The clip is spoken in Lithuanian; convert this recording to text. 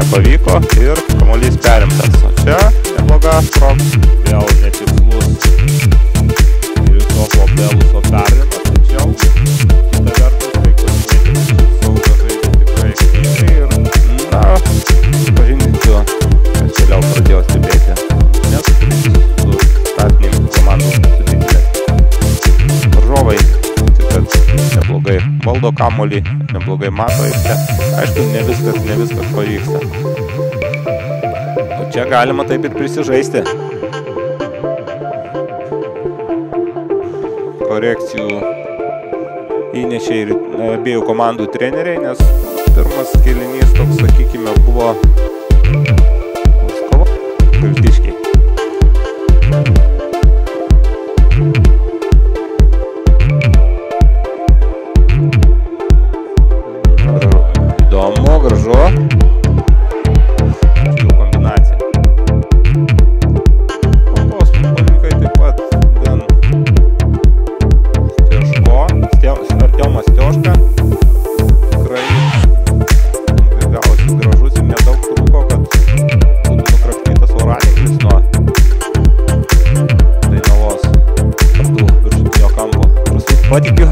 nepavyko ir kamuolys perimtas. O čia nebloga sprogs, vėl netikslus Kristofo Beluso perdavimas, tačiau kita vertus reikia pažymėti, kad Saugas žaidė tikrai aktyviai ir pažindinsiu, kad vėliau pradėjau stebėti, nes su startinėmis komandų sudėtinės. Varžovai kad neblogai valdo kamuolį, neblogai mato aikštę. Aišku, ne viskas pavyksta. O čia galima taip ir prisižaisti. Korekcijų įnešė ir abiejų komandų treneriai, nes pirmas kėlinys toks, sakykime, buvo skova viltiškiai. Įdomu, gražu. Jų kombinacija. Bangos futbolininkai taip pat gan Artiomas Stioška. Tikrai gavosi gražus ir nedaug trūko, kad būtų nukrapštytas voratinklis nuo Dainavos viršutinio kampo. Prasus patikiu.